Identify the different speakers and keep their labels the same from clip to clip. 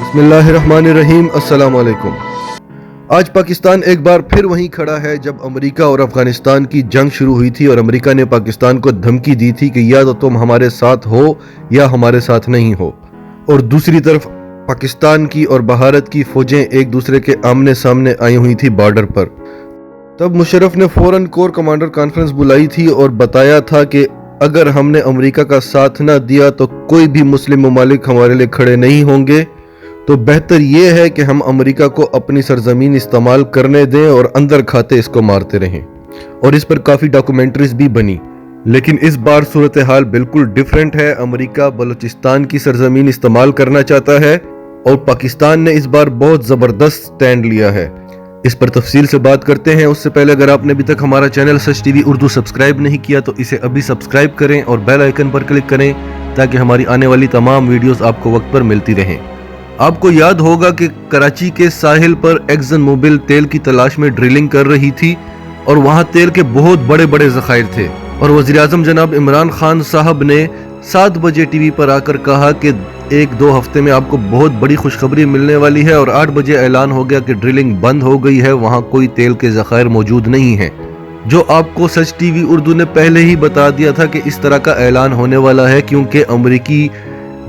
Speaker 1: بسم اللہ الرحمن الرحیم، السلام علیکم۔ آج پاکستان ایک بار پھر وہیں کھڑا ہے جب امریکہ اور افغانستان کی جنگ شروع ہوئی تھی اور امریکہ نے پاکستان کو دھمکی دی تھی کہ یا تو تم ہمارے ساتھ ہو یا ہمارے ساتھ نہیں ہو، اور دوسری طرف پاکستان کی اور بھارت کی فوجیں ایک دوسرے کے آمنے سامنے آئی ہوئی تھی بارڈر پر۔ تب مشرف نے فوراً کور کمانڈر کانفرنس بلائی تھی اور بتایا تھا کہ اگر ہم نے امریکہ کا ساتھ نہ دیا تو کوئی بھی مسلم ممالک ہمارے لیے کھڑے نہیں ہوں گے، تو بہتر یہ ہے کہ ہم امریکہ کو اپنی سرزمین استعمال کرنے دیں اور اندر کھاتے اس کو مارتے رہیں، اور اس پر کافی ڈاکومنٹریز بھی بنی۔ لیکن اس بار صورتحال بالکل ڈیفرنٹ ہے۔ امریکہ بلوچستان کی سرزمین استعمال کرنا چاہتا ہے اور پاکستان نے اس بار بہت زبردست سٹینڈ لیا ہے۔ اس پر تفصیل سے بات کرتے ہیں۔ اس سے پہلے اگر آپ نے ابھی تک ہمارا چینل سچ ٹی وی اردو سبسکرائب نہیں کیا تو اسے ابھی سبسکرائب کریں اور بیل آئیکن پر کلک کریں تاکہ ہماری آنے والی تمام ویڈیوز آپ کو وقت پر ملتی رہیں۔ آپ کو یاد ہوگا کہ کراچی کے ساحل پر ایکسن موبل تیل کی تلاش میں ڈرلنگ کر رہی تھی اور وہاں تیل کے بہت بڑے بڑے ذخائر تھے، اور وزیراعظم جناب عمران خان صاحب نے 7 بجے ٹی وی پر آ کر کہا کہ 1-2 ہفتے میں آپ کو بہت بڑی خوشخبری ملنے والی ہے، اور 8 بجے اعلان ہو گیا کہ ڈرلنگ بند ہو گئی ہے، وہاں کوئی تیل کے ذخائر موجود نہیں ہیں، جو آپ کو سچ ٹی وی اردو نے پہلے ہی بتا دیا تھا کہ اس طرح کا اعلان ہونے والا ہے، کیونکہ امریکی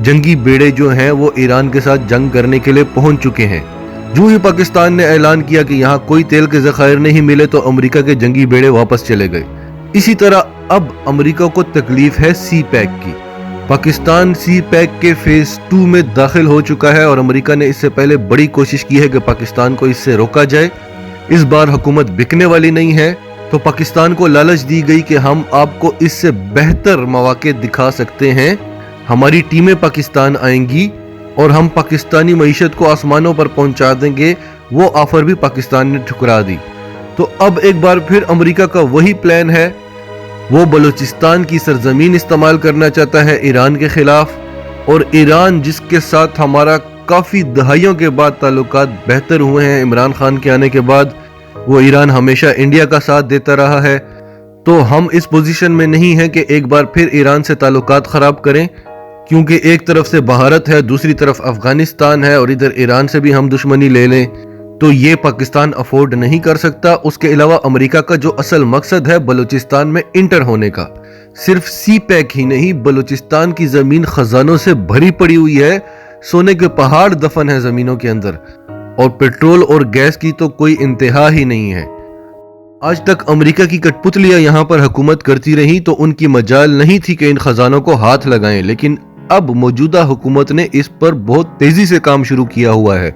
Speaker 1: جنگی بیڑے جو ہیں وہ ایران کے ساتھ جنگ کرنے کے لیے پہنچ چکے ہیں۔ جو ہی پاکستان نے اعلان کیا کہ یہاں کوئی تیل کے ذخائر نہیں ملے تو امریکہ کے جنگی بیڑے واپس چلے گئے۔ اسی طرح اب امریکہ کو تکلیف ہے سی پیک کی۔ پاکستان سی پیک کے فیز 2 میں داخل ہو چکا ہے اور امریکہ نے اس سے پہلے بڑی کوشش کی ہے کہ پاکستان کو اس سے روکا جائے۔ اس بار حکومت بکنے والی نہیں ہے، تو پاکستان کو لالچ دی گئی کہ ہم آپ کو اس سے بہتر مواقع دکھا سکتے ہیں، ہماری ٹیمیں پاکستان آئیں گی اور ہم پاکستانی معیشت کو آسمانوں پر پہنچا دیں گے۔ وہ آفر بھی پاکستان نے ٹھکرا دی۔ تو اب ایک بار پھر امریکہ کا وہی پلان ہے، وہ بلوچستان کی سرزمین استعمال کرنا چاہتا ہے ایران کے خلاف، اور ایران جس کے ساتھ ہمارا کافی دہائیوں کے بعد تعلقات بہتر ہوئے ہیں عمران خان کے آنے کے بعد، وہ ایران ہمیشہ انڈیا کا ساتھ دیتا رہا ہے، تو ہم اس پوزیشن میں نہیں ہیں کہ ایک بار پھر ایران سے تعلقات خراب کریں، کیونکہ ایک طرف سے بھارت ہے، دوسری طرف افغانستان ہے، اور ادھر ایران سے بھی ہم دشمنی لے لیں تو یہ پاکستان افورڈ نہیں کر سکتا۔ اس کے علاوہ امریکہ کا جو اصل مقصد ہے بلوچستان میں انٹر ہونے کا، صرف سی پیک ہی نہیں، بلوچستان کی زمین خزانوں سے بھری پڑی ہوئی ہے، سونے کے پہاڑ دفن ہیں زمینوں کے اندر، اور پیٹرول اور گیس کی تو کوئی انتہا ہی نہیں ہے۔ آج تک امریکہ کی کٹ پتلیاں یہاں پر حکومت کرتی رہیں تو ان کی مجال نہیں تھی کہ ان خزانوں کو ہاتھ لگائیں، لیکن اب موجودہ حکومت نے اس پر بہت تیزی سے کام شروع کیا ہوا ہے۔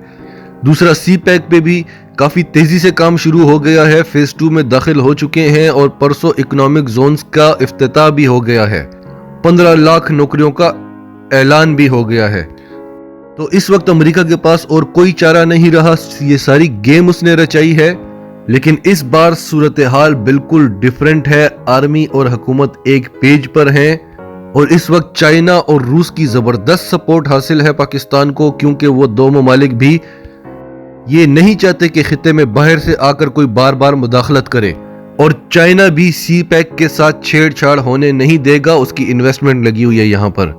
Speaker 1: دوسرا سی پیک پہ بھی کافی تیزی سے کام شروع ہو گیا ہے، فیز 2 میں داخل ہو چکے ہیں، اور پرسوں اکنامک زونز کا افتتاح بھی ہو گیا ہے، 15 لاکھ نوکریوں کا اعلان بھی ہو گیا ہے۔ تو اس وقت امریکہ کے پاس اور کوئی چارہ نہیں رہا، یہ ساری گیم اس نے رچائی ہے، لیکن اس بار صورتحال بالکل ڈیفرنٹ ہے۔ آرمی اور حکومت ایک پیج پر ہیں، اور اس وقت چائنا اور روس کی زبردست سپورٹ حاصل ہے پاکستان کو، کیونکہ وہ 2 ممالک بھی یہ نہیں چاہتے کہ خطے میں باہر سے آ کر کوئی بار بار مداخلت کرے، اور چائنا بھی سی پیک کے ساتھ چھیڑ چھاڑ ہونے نہیں دے گا، اس کی انویسٹمنٹ لگی ہوئی ہے یہاں پر۔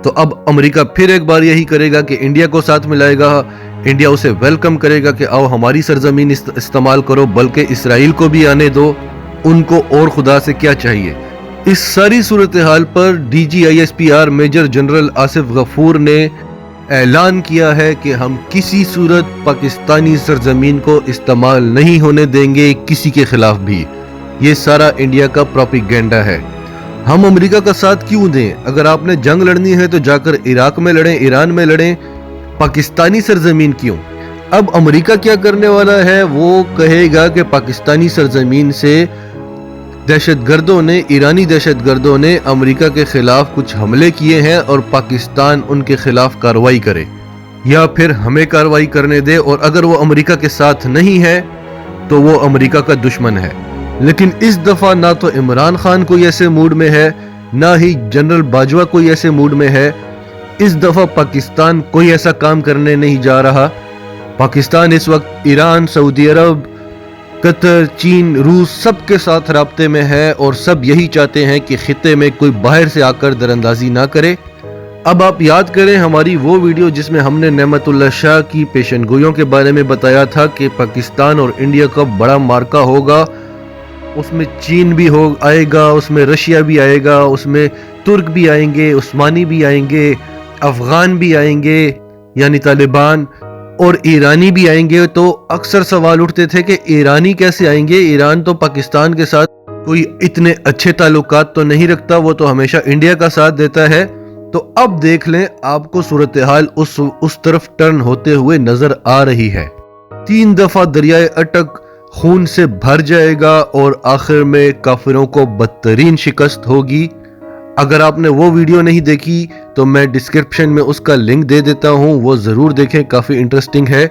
Speaker 1: تو اب امریکہ پھر ایک بار یہی کرے گا کہ انڈیا کو ساتھ ملائے گا، انڈیا اسے ویلکم کرے گا کہ آؤ ہماری سرزمین استعمال کرو، بلکہ اسرائیل کو بھی آنے دو، ان کو اور خدا سے کیا چاہیے۔ اس ساری صورتحال پر D G I S P R major general Asif Ghafoor نے اعلان کیا ہے کہ ہم کسی صورت پاکستانی سرزمین کو استعمال نہیں ہونے دیں گے کسی کے خلاف بھی۔ یہ سارا انڈیا کا پروپیگنڈا ہے۔ ہم امریکہ کا ساتھ کیوں دیں؟ اگر آپ نے جنگ لڑنی ہے تو جا کر عراق میں لڑیں، ایران میں لڑیں، پاکستانی سرزمین کیوں؟ اب امریکہ کیا کرنے والا ہے، وہ کہے گا کہ پاکستانی سرزمین سے دہشت گردوں نے، ایرانی دہشت گردوں نے امریکہ کے خلاف کچھ حملے کیے ہیں اور پاکستان ان کے خلاف کارروائی کرے، یا پھر ہمیں کارروائی کرنے دے، اور اگر وہ امریکہ کے ساتھ نہیں ہے تو وہ امریکہ کا دشمن ہے۔ لیکن اس دفعہ نہ تو عمران خان کوئی ایسے موڈ میں ہے، نہ ہی جنرل باجوہ کوئی ایسے موڈ میں ہے۔ اس دفعہ پاکستان کوئی ایسا کام کرنے نہیں جا رہا۔ پاکستان اس وقت ایران، سعودی عرب، قطر، چین، روس سب کے ساتھ رابطے میں ہے، اور سب یہی چاہتے ہیں کہ خطے میں کوئی باہر سے آ کر دراندازی نہ کرے۔ اب آپ یاد کریں ہماری وہ ویڈیو جس میں ہم نے نعمت اللہ شاہ کی پیشن گوئیوں کے بارے میں بتایا تھا کہ پاکستان اور انڈیا کا بڑا مارکا ہوگا، اس میں چین بھی آئے گا، اس میں رشیا بھی آئے گا، اس میں ترک بھی آئیں گے، عثمانی بھی آئیں گے، افغان بھی آئیں گے یعنی طالبان، اور ایرانی بھی آئیں گے۔ تو اکثر سوال اٹھتے تھے کہ ایرانی کیسے آئیں گے، ایران تو پاکستان کے ساتھ کوئی اتنے اچھے تعلقات تو نہیں رکھتا، وہ تو ہمیشہ انڈیا کا ساتھ دیتا ہے۔ تو اب دیکھ لیں آپ کو صورتحال اس طرف ٹرن ہوتے ہوئے نظر آ رہی ہے۔ 3 دفعہ دریائے اٹک خون سے بھر جائے گا اور آخر میں کافروں کو بدترین شکست ہوگی۔ اگر آپ نے وہ ویڈیو نہیں دیکھی تو میں ڈسکرپشن میں اس کا لنک دے دیتا ہوں، وہ ضرور دیکھیں، کافی انٹرسٹنگ ہے،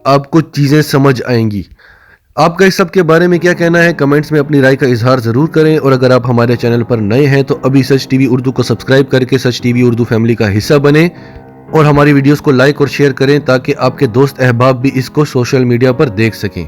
Speaker 1: آپ کو چیزیں سمجھ آئیں گی۔ آپ کا اس سب کے بارے میں کیا کہنا ہے، کمنٹس میں اپنی رائے کا اظہار ضرور کریں، اور اگر آپ ہمارے چینل پر نئے ہیں تو ابھی سچ ٹی وی اردو کو سبسکرائب کر کے سچ ٹی وی اردو فیملی کا حصہ بنیں، اور ہماری ویڈیوز کو لائک اور شیئر کریں تاکہ آپ کے دوست احباب بھی اس کو سوشل میڈیا پر دیکھ سکیں۔